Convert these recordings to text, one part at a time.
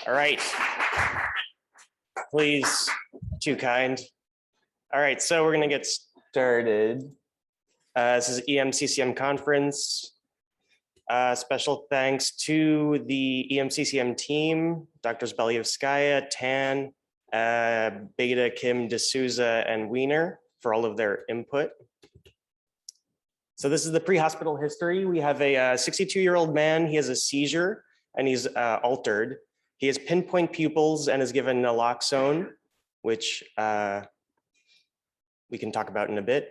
All right. Please, too kind. All right, so we're going to get started. This is EMCCM conference. Special thanks to the EMCCM team, Drs. Belyevskaya, Tan, Beta, Kim, D'Souza, and Wiener for all of their input. So this is the pre-hospital history. We have a 62-year-old man. He has a seizure and he's altered. He has pinpoint pupils and is given naloxone, which we can talk about in a bit.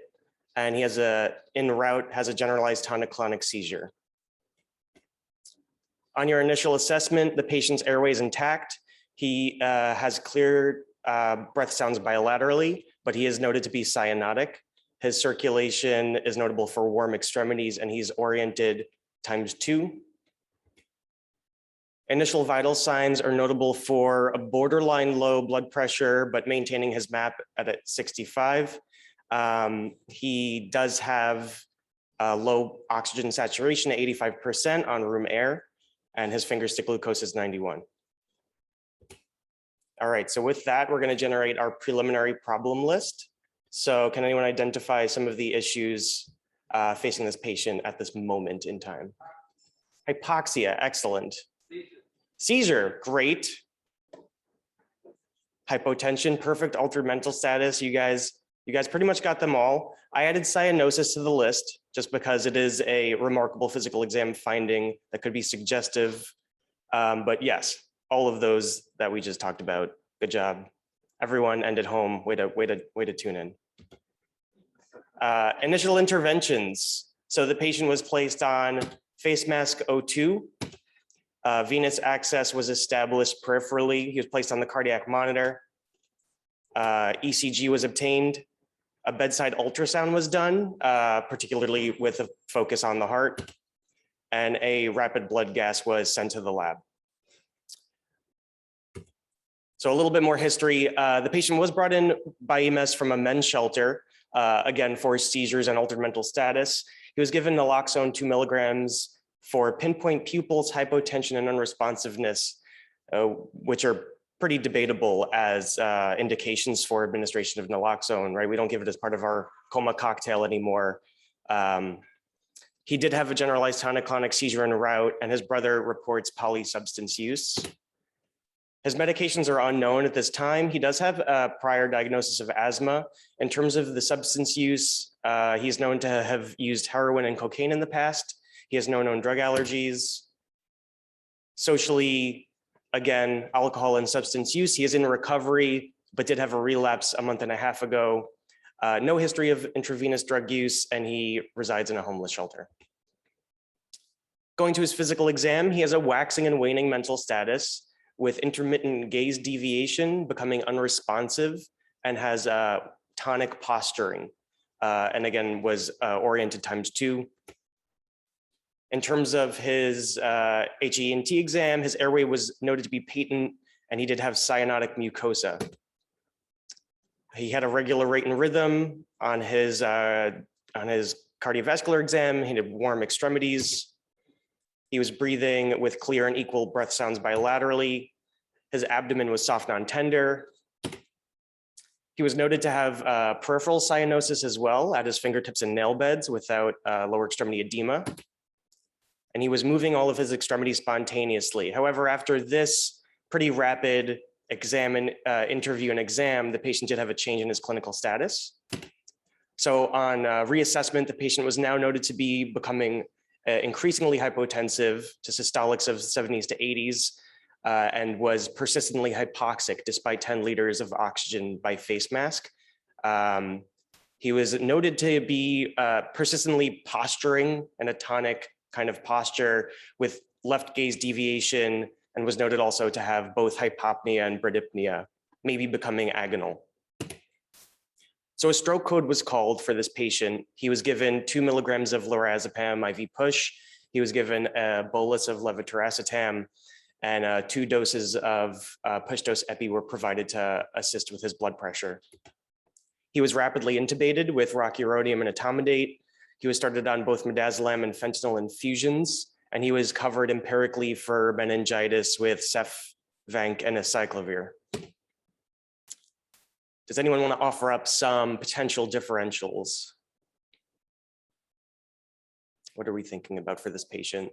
And he has en route, has a generalized tonic-clonic seizure. On your initial assessment, the patient's airway is intact. He has clear breath sounds bilaterally, but he is noted to be cyanotic. His circulation is notable for warm extremities and he's oriented ×2. Initial vital signs are notable for a borderline low blood pressure, but maintaining his MAP at 65. He does have low oxygen saturation at 85% on room air, and his finger stick glucose is 91. All right, so with that, we're going to generate our preliminary problem list. So can anyone identify some of the issues facing this patient at this moment in time? Hypoxia, excellent. Seizure, great. Hypotension, perfect. Altered mental status, you guys pretty much got them all. I added cyanosis to the list just because it is a remarkable physical exam finding that could be suggestive. But yes, all of those that we just talked about. Good job, everyone, and at home. Way to tune in. Initial interventions. So the patient was placed on face mask O2. Venous access was established peripherally. He was placed on the cardiac monitor. ECG was obtained. A bedside ultrasound was done, particularly with a focus on the heart. And a rapid blood gas was sent to the lab. So a little bit more history. The patient was brought in by EMS from a men's shelter, again, for seizures and altered mental status. He was given naloxone 2 milligrams for pinpoint pupils, hypotension, and unresponsiveness, which are pretty debatable as indications for administration of naloxone, right? We don't give it as part of our coma cocktail anymore. He did have a generalized tonic-clonic seizure en route, and his brother reports polysubstance use. His medications are unknown at this time. He does have a prior diagnosis of asthma. In terms of the substance use, he's known to have used heroin and cocaine in the past. He has no known drug allergies. Socially, again, alcohol and substance use. He is in recovery, but did have a relapse a month and a half ago. No history of intravenous drug use, and he resides in a homeless shelter. Going to his physical exam, he has a waxing and waning mental status with intermittent gaze deviation, becoming unresponsive, and has tonic posturing, and again, was oriented ×2. In terms of his HENT exam, his airway was noted to be patent, and he did have cyanotic mucosa. He had a regular rate and rhythm on his cardiovascular exam. He had warm extremities. He was breathing with clear and equal breath sounds bilaterally. His abdomen was soft, non-tender. He was noted to have peripheral cyanosis as well at his fingertips and nail beds without lower extremity edema. And he was moving all of his extremities spontaneously. However, after this pretty rapid interview and exam, the patient did have a change in his clinical status. So on reassessment, the patient was now noted to be becoming increasingly hypotensive to systolics of 70s to 80s and was persistently hypoxic despite 10 liters of oxygen by face mask. He was noted to be persistently posturing in a tonic kind of posture with left gaze deviation, and was noted also to have both hypopnea and bradypnea, maybe becoming agonal. So a stroke code was called for this patient. He was given 2 milligrams of lorazepam IV push. He was given a bolus of levetiracetam, and 2 doses of push dose epi were provided to assist with his blood pressure. He was rapidly intubated with rocuronium and etomidate. He was started on both midazolam and fentanyl infusions, and he was covered empirically for meningitis with Ceph vanc, and acyclovir. Does anyone want to offer up some potential differentials? What are we thinking about for this patient?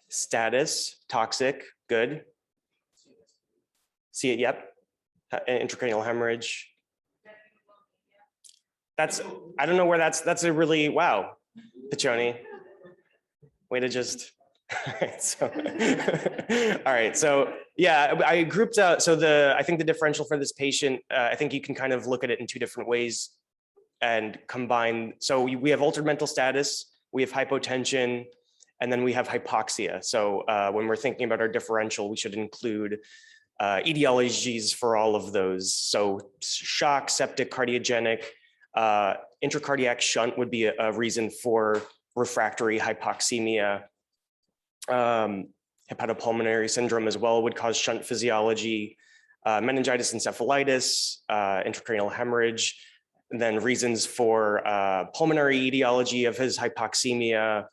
Status, toxic, good. See it, yep. Intracranial hemorrhage. I don't know where that's a really, wow, Piccioni. Way to just, all right, so yeah, I grouped out, so I think the differential for this patient, I think you can kind of look at it in two different ways and combine. So we have altered mental status, we have hypotension, and then we have hypoxia. So when we're thinking about our differential, we should include etiologies for all of those. So shock, septic, cardiogenic, intracardiac shunt would be a reason for refractory hypoxemia. Hepatopulmonary syndrome as well would cause shunt physiology, meningitis encephalitis, intracranial hemorrhage, and then reasons for pulmonary etiology of his hypoxemia,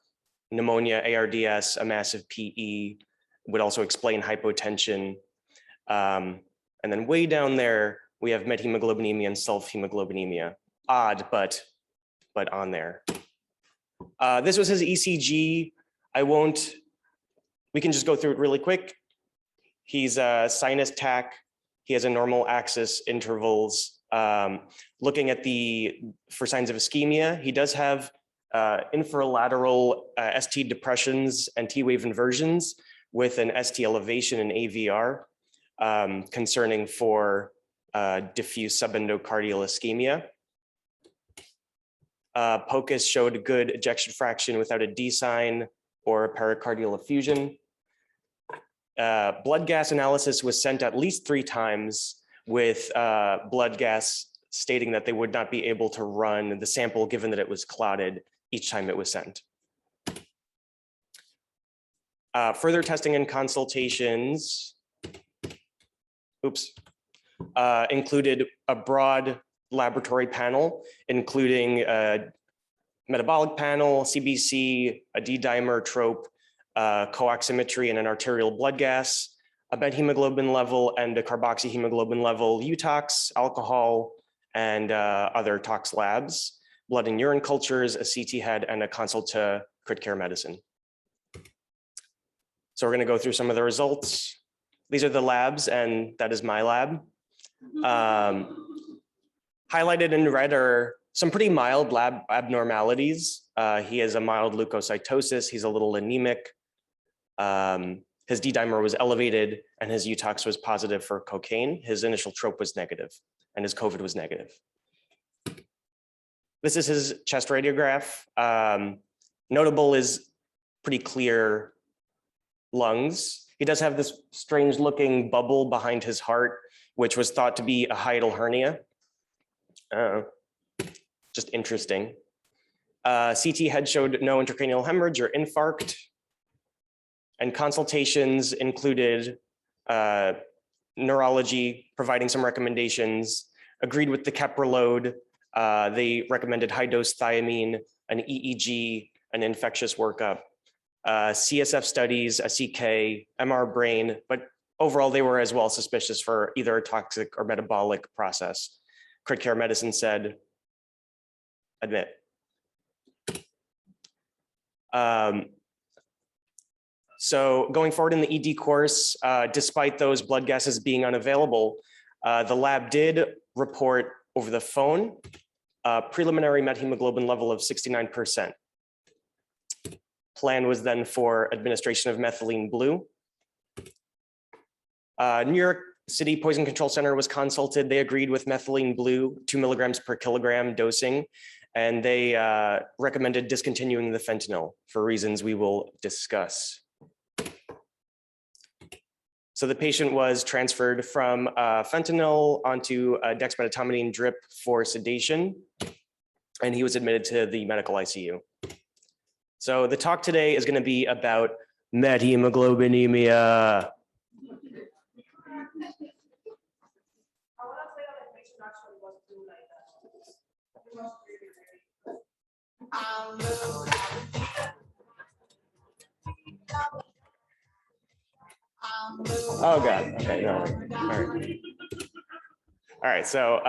pneumonia, ARDS, a massive PE would also explain hypotension. And then way down there, we have methemoglobinemia and sulfhemoglobinemia. Odd, but on there. This was his ECG. We can just go through it really quick. He's a sinus tach. He has a normal axis intervals. Looking at for signs of ischemia, he does have inferolateral ST depressions and T-wave inversions with an ST elevation in AVR, concerning for diffuse subendocardial ischemia. POCUS showed good ejection fraction without a D sign or a pericardial effusion. Blood gas analysis was sent at least 3 times with blood gas stating that they would not be able to run the sample given that it was clotted each time it was sent. Further testing and consultations, included a broad laboratory panel, including a metabolic panel, CBC, a D-dimer trope, co-oximetry and an arterial blood gas, a methemoglobin level and a carboxyhemoglobin level, UTOX, alcohol, and other tox labs, blood and urine cultures, a CT head, and a consult to crit care medicine. So we're going to go through some of the results. These are the labs, and that is my lab. Highlighted in red are some pretty mild lab abnormalities. He has a mild leukocytosis. He's a little anemic. His D-dimer was elevated and his UTOX was positive for cocaine. His initial trope was negative and his COVID was negative. This is his chest radiograph. Notable is pretty clear lungs. He does have this strange looking bubble behind his heart, which was thought to be a hiatal hernia. Just interesting. CT head showed no intracranial hemorrhage or infarct. And consultations included neurology providing some recommendations, agreed with the Kepra load. They recommended high dose thiamine, an EEG, an infectious workup, CSF studies, a CK, MR brain, but overall they were as well suspicious for either a toxic or metabolic process. Crit care medicine said, admit. So going forward in the ED course, despite those blood gases being unavailable, the lab did report over the phone a preliminary methemoglobin level of 69%. Plan was then for administration of methylene blue. New York City Poison Control Center was consulted. They agreed with methylene blue, 2 milligrams per kilogram dosing, and they recommended discontinuing the fentanyl for reasons we will discuss. So the patient was transferred from fentanyl onto a dexmedetomidine drip for sedation, and he was admitted to the medical ICU. So the talk today is going to be about methemoglobinemia. Oh God. Okay. No. All right. All right. So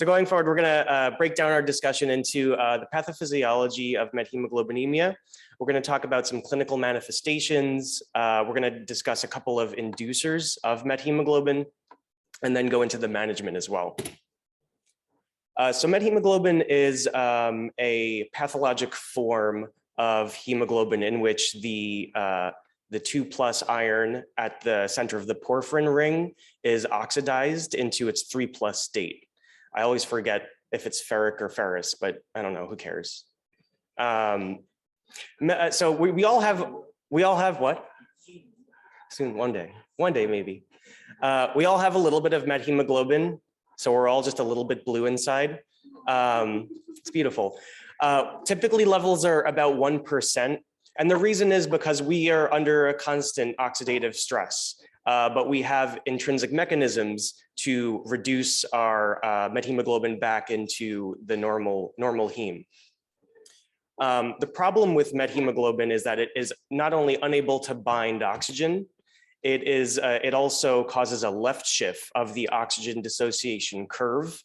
going forward, we're going to break down our discussion into the pathophysiology of methemoglobinemia. We're going to talk about some clinical manifestations. We're going to discuss a couple of inducers of methemoglobin, and then go into the management as well. So methemoglobin is a pathologic form of hemoglobin in which the 2+ iron at the center of the porphyrin ring is oxidized into its 3+ state. I always forget if it's ferric or ferrous, but I don't know, who cares? So we all have what? Soon, one day maybe. We all have a little bit of methemoglobin, so we're all just a little bit blue inside. It's beautiful. Typically levels are about 1%. And the reason is because we are under a constant oxidative stress, but we have intrinsic mechanisms to reduce our methemoglobin back into the normal heme. The problem with methemoglobin is that it is not only unable to bind oxygen, it also causes a left shift of the oxygen dissociation curve,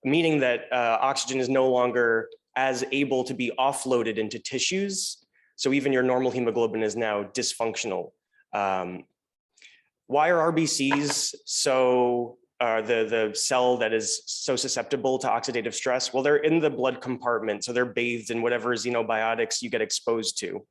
meaning that oxygen is no longer as able to be offloaded into tissues. So even your normal hemoglobin is now dysfunctional. Why are RBCs so the cell that is so susceptible to oxidative stress? Well, they're in the blood compartment, so they're bathed in whatever xenobiotics you get exposed to.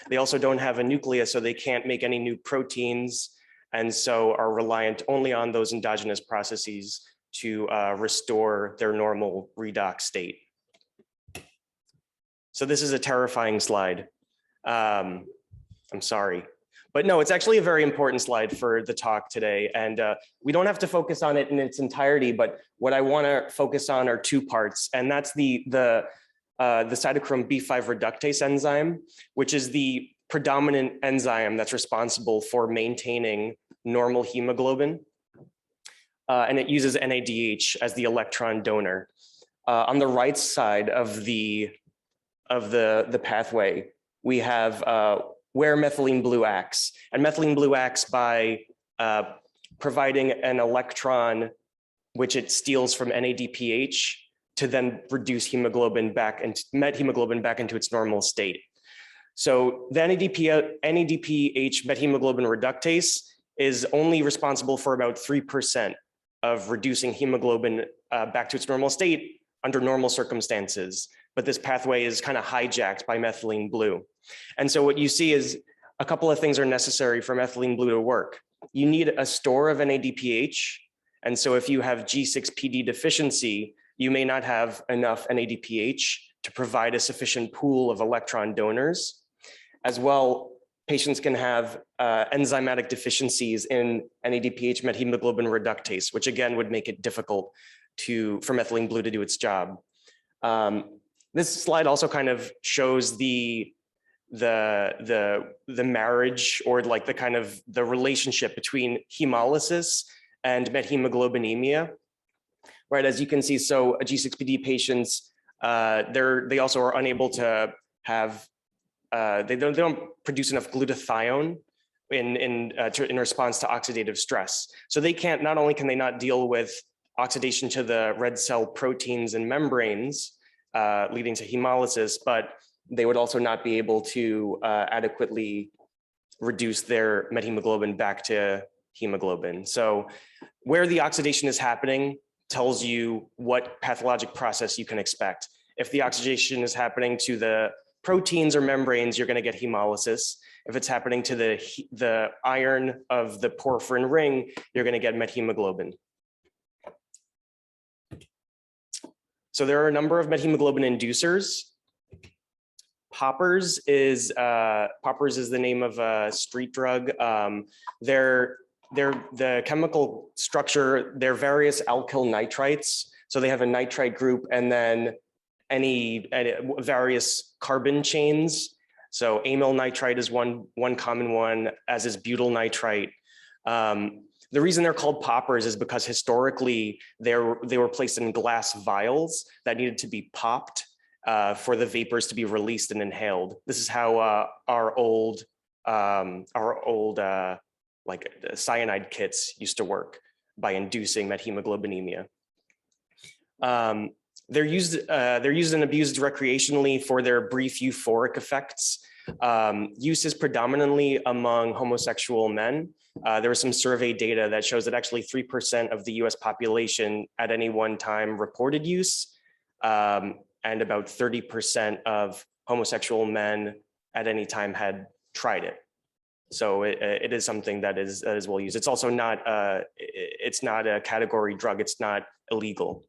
They also don't have a nucleus, so they can't make any new proteins, and so are reliant only on those endogenous processes to restore their normal redox state. So this is a terrifying slide. I'm sorry. But no, it's actually a very important slide for the talk today. And we don't have to focus on it in its entirety, but what I want to focus on are two parts. And that's the cytochrome B5 reductase enzyme, which is the predominant enzyme that's responsible for maintaining normal hemoglobin. And it uses NADH as the electron donor. On the right side of the pathway, we have where methylene blue acts. And methylene blue acts by providing an electron, which it steals from NADPH, to then reduce hemoglobin back and methemoglobin back into its normal state. So the NADPH methemoglobin reductase is only responsible for about 3% of reducing hemoglobin back to its normal state under normal circumstances. But this pathway is kind of hijacked by methylene blue. And so what you see is a couple of things are necessary for methylene blue to work. You need a store of NADPH. And so if you have G6PD deficiency, you may not have enough NADPH to provide a sufficient pool of electron donors. As well, patients can have enzymatic deficiencies in NADPH methemoglobin reductase, which again would make it difficult for methylene blue to do its job. This slide also kind of shows the marriage, or like the relationship between hemolysis and methemoglobinemia, right? As you can see, so G6PD patients, they also are unable to have, they don't produce enough glutathione in response to oxidative stress. So they can't, not only can they not deal with oxidation to the red cell proteins and membranes, leading to hemolysis, but they would also not be able to adequately reduce their methemoglobin back to hemoglobin. So where the oxidation is happening tells you what pathologic process you can expect. If the oxidation is happening to the proteins or membranes, you're going to get hemolysis. If it's happening to the iron of the porphyrin ring, you're going to get methemoglobin. So there are a number of methemoglobin inducers. Poppers is the name of a street drug. They're the chemical structure, they're various alkyl nitrites. So they have a nitrite group and then any various carbon chains. So amyl nitrite is one common one, as is butyl nitrite. The reason they're called poppers is because historically they were placed in glass vials that needed to be popped for the vapors to be released and inhaled. This is how our old our old like cyanide kits used to work by inducing methemoglobinemia. They're used and abused recreationally for their brief euphoric effects. Use is predominantly among homosexual men. There was some survey data that shows that actually 3% of the US population at any one time reported use, and about 30% of homosexual men at any time had tried it. So it is something that is well used. It's also not, it's not a category drug, it's not illegal.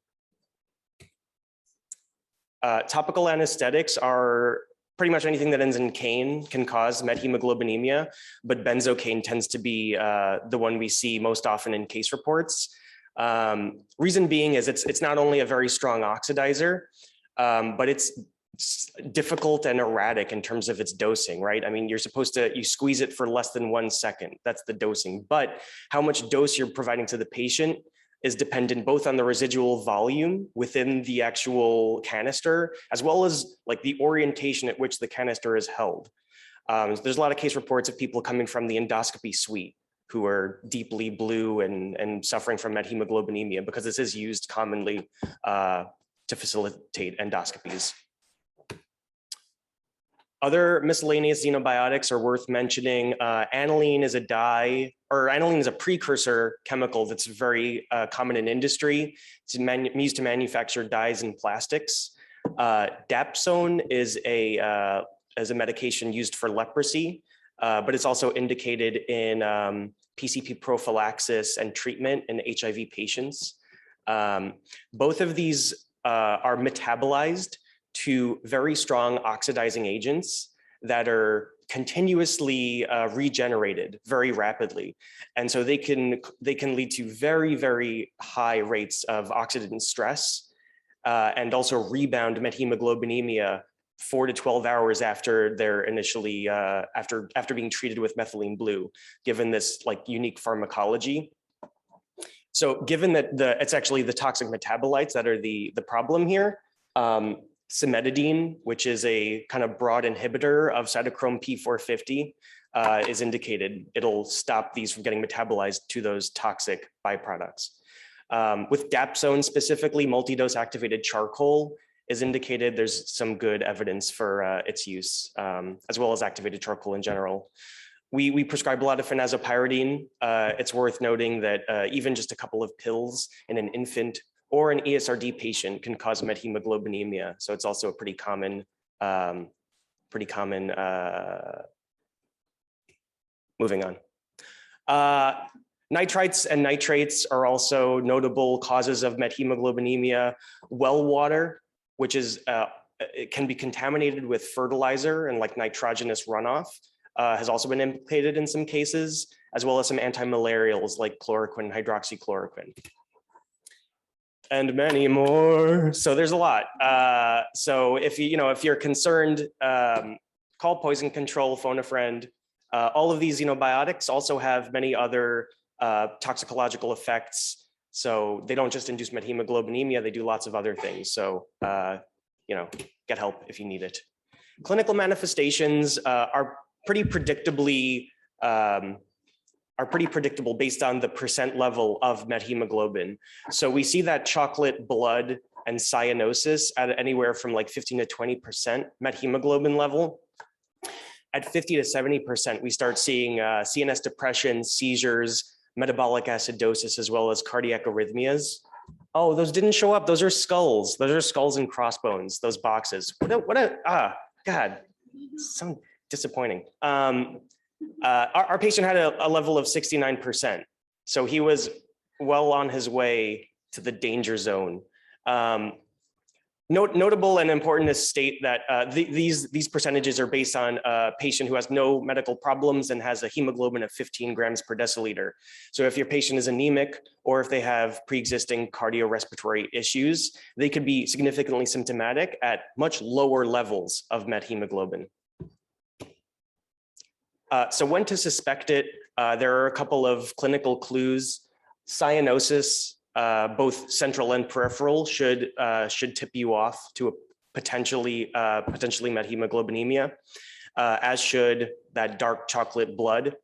Topical anesthetics are pretty much anything that ends in cane can cause methemoglobinemia, but benzocaine tends to be the one we see most often in case reports. Reason being is it's not only a very strong oxidizer, but it's difficult and erratic in terms of its dosing, right? I mean, you're supposed to, you squeeze it for less than 1 second. That's the dosing, but how much dose you're providing to the patient is dependent both on the residual volume within the actual canister, as well as like the orientation at which the canister is held. There's a lot of case reports of people coming from the endoscopy suite who are deeply blue and suffering from methemoglobinemia, because this is used commonly to facilitate endoscopies. Other miscellaneous xenobiotics are worth mentioning. Aniline is a dye, or aniline is a precursor chemical that's very common in industry. It's used to manufacture dyes and plastics. Dapsone is a medication used for leprosy, but it's also indicated in PCP prophylaxis and treatment in HIV patients. Both of these are metabolized to very strong oxidizing agents that are continuously regenerated very rapidly. And so they can lead to very, very high rates of oxidant stress and also rebound methemoglobinemia 4 to 12 hours after they're initially, after being treated with methylene blue, given this like unique pharmacology. So given that it's actually the toxic metabolites that are the problem here, cimetidine, which is a kind of broad inhibitor of cytochrome P450, is indicated. It'll stop these from getting metabolized to those toxic byproducts. With dapsone specifically, multi-dose activated charcoal is indicated. There's some good evidence for its use, as well as activated charcoal in general. We prescribe a lot of phenazopyridine. It's worth noting that even just a couple of pills in an infant or an ESRD patient can cause methemoglobinemia. So it's also a pretty common, moving on. Nitrites and nitrates are also notable causes of methemoglobinemia. Well water, which is, it can be contaminated with fertilizer and like nitrogenous runoff, has also been implicated in some cases, as well as some antimalarials like chloroquine, hydroxychloroquine, and many more. So there's a lot. So if you're concerned, call poison control, phone a friend. All of these xenobiotics also have many other toxicological effects. So they don't just induce methemoglobinemia, they do lots of other things. So get help if you need it. Clinical manifestations are pretty predictable based on the percent level of methemoglobin. So we see that chocolate blood and cyanosis at anywhere from like 15 to 20% methemoglobin level. At 50 to 70%, we start seeing CNS depression, seizures, metabolic acidosis, as well as cardiac arrhythmias. Oh, those didn't show up. Those are skulls. Those are skulls and crossbones, those boxes. God, so disappointing. Our patient had a level of 69%. So he was well on his way to the danger zone. Notable and important to state that these percentages are based on a patient who has no medical problems and has a hemoglobin of 15 grams per deciliter. So if your patient is anemic or if they have pre-existing cardiorespiratory issues, they could be significantly symptomatic at much lower levels of methemoglobin. So when to suspect it, there are a couple of clinical clues. Cyanosis, both central and peripheral, should tip you off to a potentially methemoglobinemia. as should that dark chocolate blood,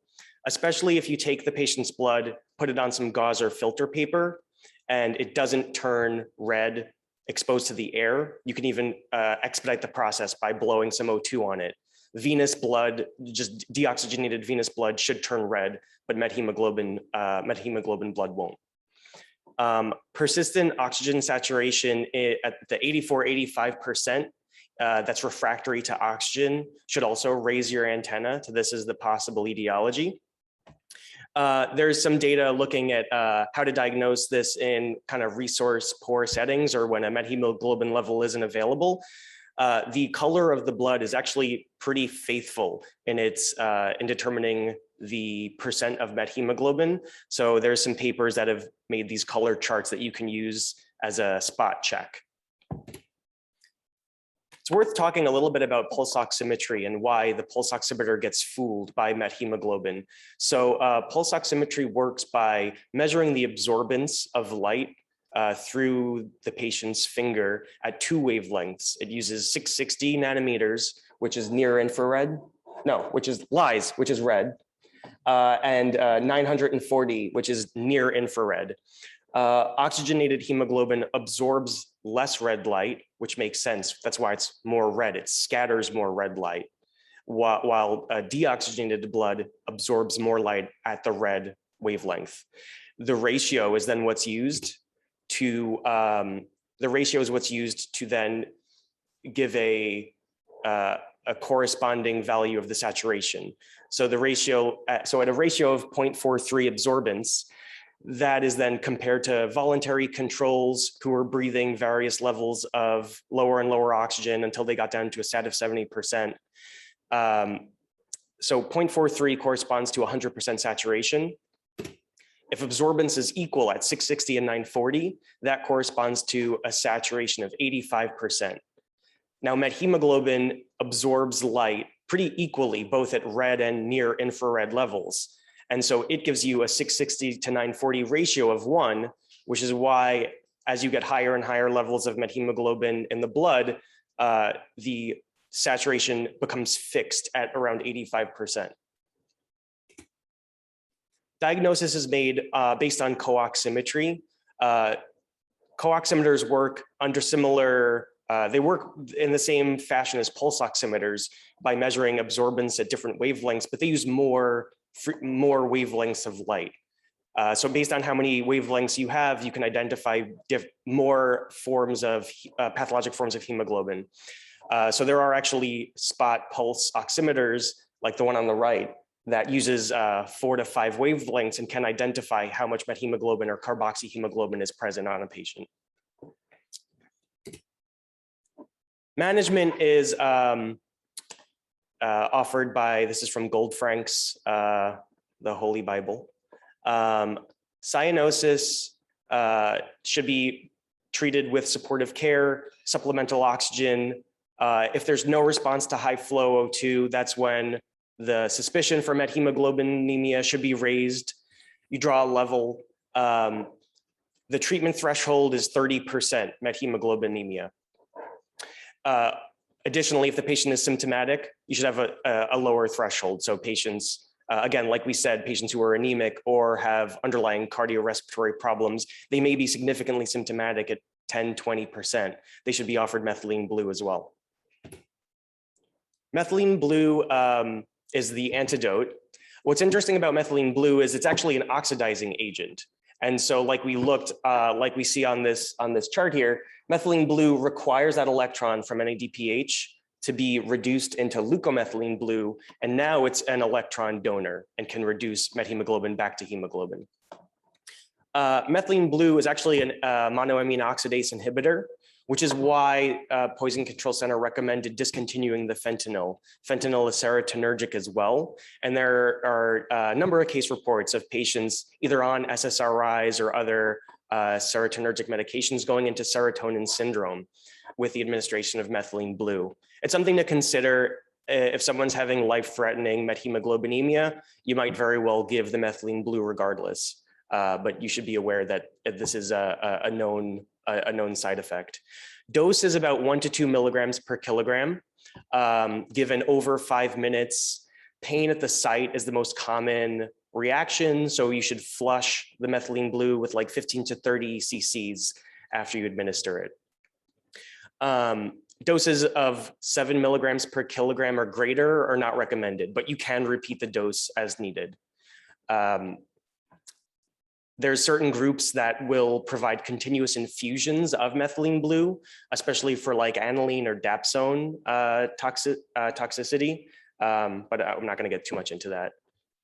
especially if you take the patient's blood, put it on some gauze or filter paper, and it doesn't turn red exposed to the air. You can even expedite the process by blowing some O2 on it. Venous blood, just deoxygenated venous blood, should turn red, but methemoglobin blood won't. Persistent oxygen saturation at the 84–85%, that's refractory to oxygen, should also raise your antenna to this is the possible etiology. There's some data looking at how to diagnose this in kind of resource poor settings or when a methemoglobin level isn't available. The color of the blood is actually pretty faithful in in determining the percent of methemoglobin. So there's some papers that have made these color charts that you can use as a spot check. It's worth talking a little bit about pulse oximetry and why the pulse oximeter gets fooled by methemoglobin. So pulse oximetry works by measuring the absorbance of light through the patient's finger at 2 wavelengths. It uses 660 nanometers, which is near infrared, which is red, and 940, which is near infrared. Oxygenated hemoglobin absorbs less red light, which makes sense. That's why it's more red. It scatters more red light, while deoxygenated blood absorbs more light at the red wavelength. The ratio is then what's used to then give a corresponding value of the saturation. So the ratio, so at a ratio of 0.43 absorbance, that is then compared to voluntary controls who were breathing various levels of lower and lower oxygen until they got down to a sat of 70%. So 0.43 corresponds to 100% saturation. If absorbance is equal at 660 and 940, that corresponds to a saturation of 85%. Now, methemoglobin absorbs light pretty equally, both at red and near infrared levels. And so it gives you a 660 to 940 ratio of 1, which is why as you get higher and higher levels of methemoglobin in the blood, the saturation becomes fixed at around 85%. Diagnosis is made based on co-oximetry. Co-oximeters work under similar, they work in the same fashion as pulse oximeters by measuring absorbance at different wavelengths, but they use more wavelengths of light. So based on how many wavelengths you have, you can identify more forms of pathologic forms of hemoglobin. So there are actually spot pulse oximeters like the one on the right that uses 4 to 5 wavelengths and can identify how much methemoglobin or carboxyhemoglobin is present on a patient. Management is offered by, this is from Goldfrank's, the Holy Bible. Cyanosis should be treated with supportive care, supplemental oxygen. If there's no response to high flow O2, that's when the suspicion for methemoglobinemia should be raised. You draw a level. The treatment threshold is 30% methemoglobinemia. Additionally, if the patient is symptomatic, you should have a lower threshold. So patients, again, like we said, patients who are anemic or have underlying cardiorespiratory problems, they may be significantly symptomatic at 10–20%. They should be offered methylene blue as well. Methylene blue is the antidote. What's interesting about methylene blue is it's actually an oxidizing agent. And so like we looked, like we see on this chart here, methylene blue requires that electron from NADPH to be reduced into leukomethylene blue. And now it's an electron donor and can reduce methemoglobin back to hemoglobin. Methylene blue is actually a monoamine oxidase inhibitor, which is why Poison Control Center recommended discontinuing the fentanyl. Fentanyl is serotonergic as well. And there are a number of case reports of patients either on SSRIs or other serotonergic medications going into serotonin syndrome with the administration of methylene blue. It's something to consider. If someone's having life-threatening methemoglobinemia, you might very well give the methylene blue regardless. But you should be aware that this is a known side effect. Dose is about 1 to 2 milligrams per kilogram. given over 5 minutes. Pain at the site is the most common reaction, so you should flush the methylene blue with like 15 to 30 cc's after you administer it. Doses of 7 milligrams per kilogram or greater are not recommended, but you can repeat the dose as needed. There's certain groups that will provide continuous infusions of methylene blue, especially for like aniline or dapsone toxicity, but I'm not going to get too much into that.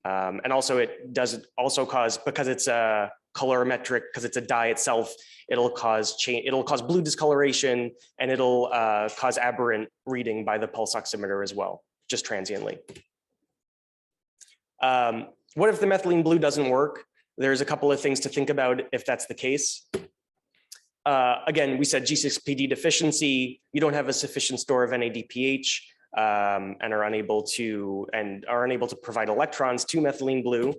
And also it does also cause, because it's a colorimetric, because it's a dye itself, it'll cause blue discoloration, and it'll cause aberrant reading by the pulse oximeter as well, just transiently. What if the methylene blue doesn't work? There's a couple of things to think about if that's the case. Again, we said G6PD deficiency, you don't have a sufficient store of NADPH, and are unable to provide electrons to methylene blue.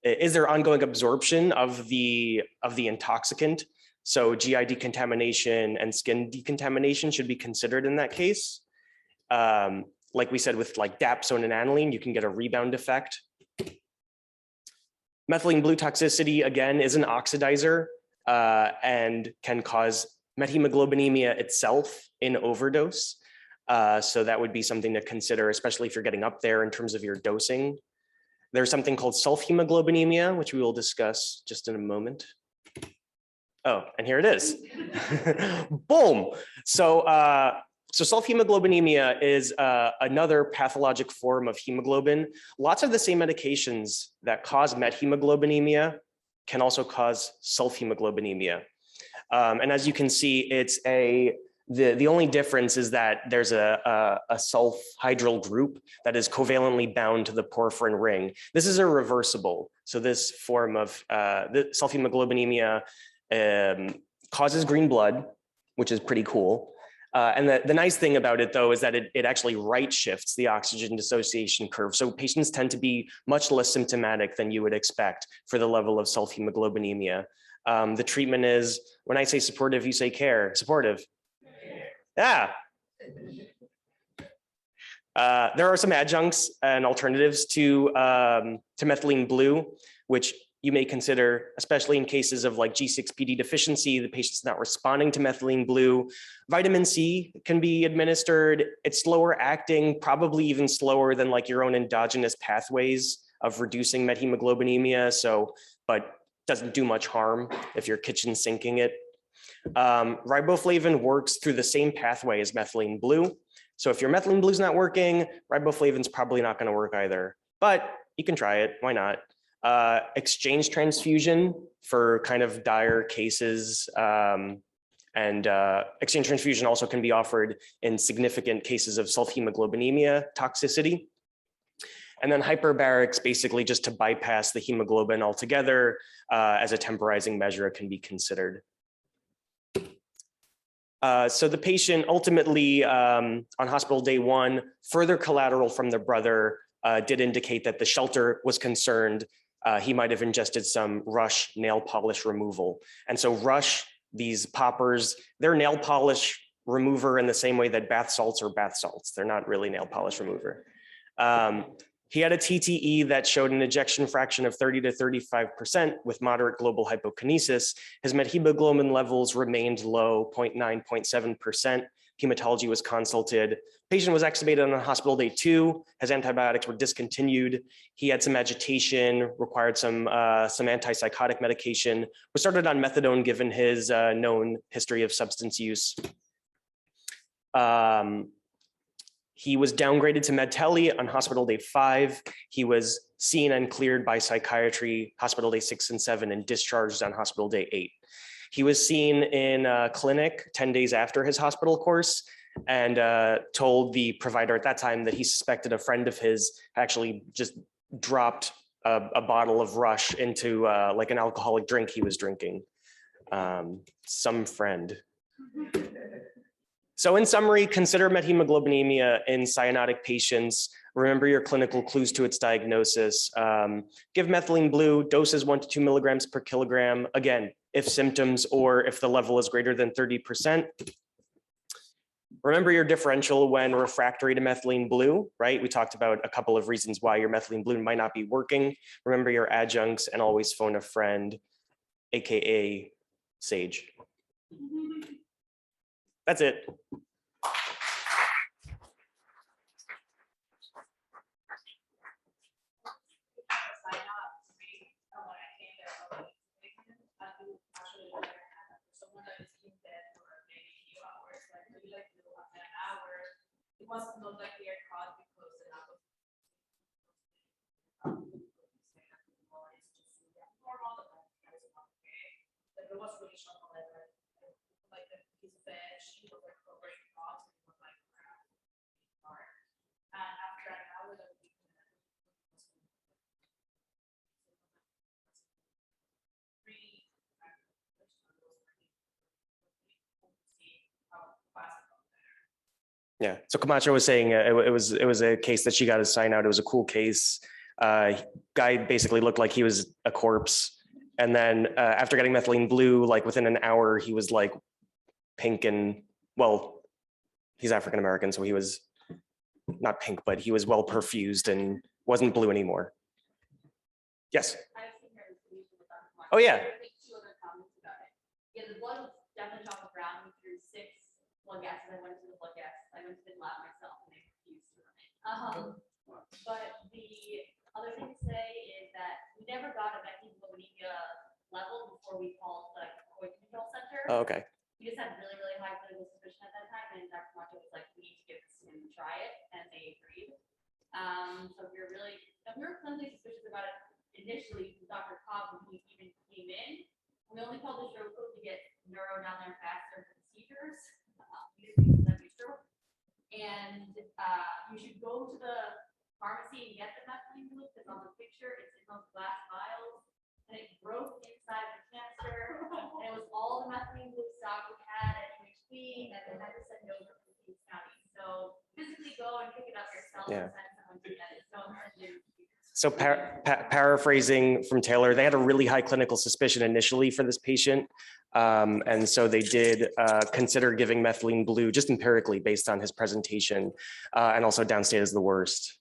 Is there ongoing absorption of the intoxicant? So GI decontamination and skin decontamination should be considered in that case. Like we said, with like dapsone and aniline, you can get a rebound effect. Methylene blue toxicity, again, is an oxidizer and can cause methemoglobinemia itself in overdose. So that would be something to consider, especially if you're getting up there in terms of your dosing. There's something called sulfhemoglobinemia, which we will discuss just in a moment. Oh, and here it is. Boom. So sulfhemoglobinemia is another pathologic form of hemoglobin. Lots of the same medications that cause methemoglobinemia can also cause sulfhemoglobinemia. And as you can see, it's the only difference is that there's a sulfhydryl group that is covalently bound to the porphyrin ring. This is a reversible. So this form of the sulfhemoglobinemia causes green blood, which is pretty cool. And the nice thing about it, though, is that it actually right shifts the oxygen dissociation curve. So patients tend to be much less symptomatic than you would expect for the level of sulfhemoglobinemia. The treatment is, when I say supportive, you say care. Supportive. Yeah. There are some adjuncts and alternatives to methylene blue, which you may consider, especially in cases of like G6PD deficiency, the patient's not responding to methylene blue. Vitamin C can be administered. It's slower acting, probably even slower than like your own endogenous pathways of reducing methemoglobinemia. So, but doesn't do much harm if you're kitchen sinking it. Riboflavin works through the same pathway as methylene blue. So if your methylene blue is not working, riboflavin's probably not going to work either, but you can try it. Why not? Exchange transfusion for kind of dire cases, and exchange transfusion also can be offered in significant cases of sulfhemoglobinemia toxicity. And then hyperbarics, basically just to bypass the hemoglobin altogether, as a temporizing measure, it can be considered. So the patient ultimately on hospital day 1, further collateral from the brother did indicate that the shelter was concerned. He might have ingested some Rush nail polish removal. And so Rush, these poppers, they're nail polish remover in the same way that bath salts are bath salts. They're not really nail polish remover. He had a TTE that showed an ejection fraction of 30 to 35% with moderate global hypokinesis. His methemoglobin levels remained low, 0.9, 0.7%. Hematology was consulted. Patient was extubated on hospital day 2. His antibiotics were discontinued. He had some agitation, required some antipsychotic medication. Was started on methadone given his known history of substance use. He was downgraded to med-tele on hospital day 5. He was seen and cleared by psychiatry hospital day 6 and 7 and discharged on hospital day 8. He was seen in a clinic 10 days after his hospital course and told the provider at that time that he suspected a friend of his actually just dropped a bottle of Rush into like an alcoholic drink he was drinking. Some friend. So in summary, consider methemoglobinemia in cyanotic patients. Remember your clinical clues to its diagnosis. Give methylene blue, doses 1 to 2 milligrams per kilogram. Again, if symptoms or if the level is greater than 30%. Remember your differential when refractory to methylene blue, right? We talked about a couple of reasons why your methylene blue might not be working. Remember your adjuncts and always phone a friend, AKA SAGE. That's it. It wasn't look like we are caught because enough of normal, but it was really short like a piece of fish, she was like covering rocks and like and after an hour that we Yeah, so Camacho was saying it was a case that she got his sign out. It was a cool case. Guy basically looked like he was a corpse. And then after getting methylene blue, like within an hour, he was like pink and, well, he's African-American, so he was not pink, but he was well perfused and wasn't blue anymore. Yes. Oh, yeah. Yeah, the blood was definitely off the ground. We threw 6 blood gases. I went to the blood gas. I went to the lab myself and they refused to run it. But the other thing to say is that we never got a Methemoglobinemia level before we called the control center. Oh, okay. We just had really, really high clinical suspicion at that time, and Dr. Macho was like, we need to give this and try it, and they agreed. So we were clinically suspicious about it initially with Dr. Cobb when he even came in. We only called the stroke group to get neuro down there faster for procedures. And you should go to the pharmacy and get the methylene blue because on the picture it's in those glass vials and it broke inside the canister and it was all the methylene blue stock we had at UHB and they had to send it over to the county. So physically go and pick it up yourself and send someone to that. So paraphrasing from Taylor, they had a really high clinical suspicion initially for this patient. And so they did consider giving methylene blue just empirically based on his presentation and also downstate as the worst.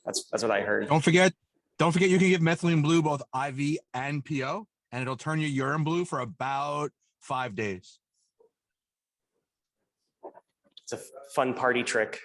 That's what I heard. Don't forget you can give methylene blue both IV and PO, and it'll turn your urine blue for about 5 days. It's a fun party trick.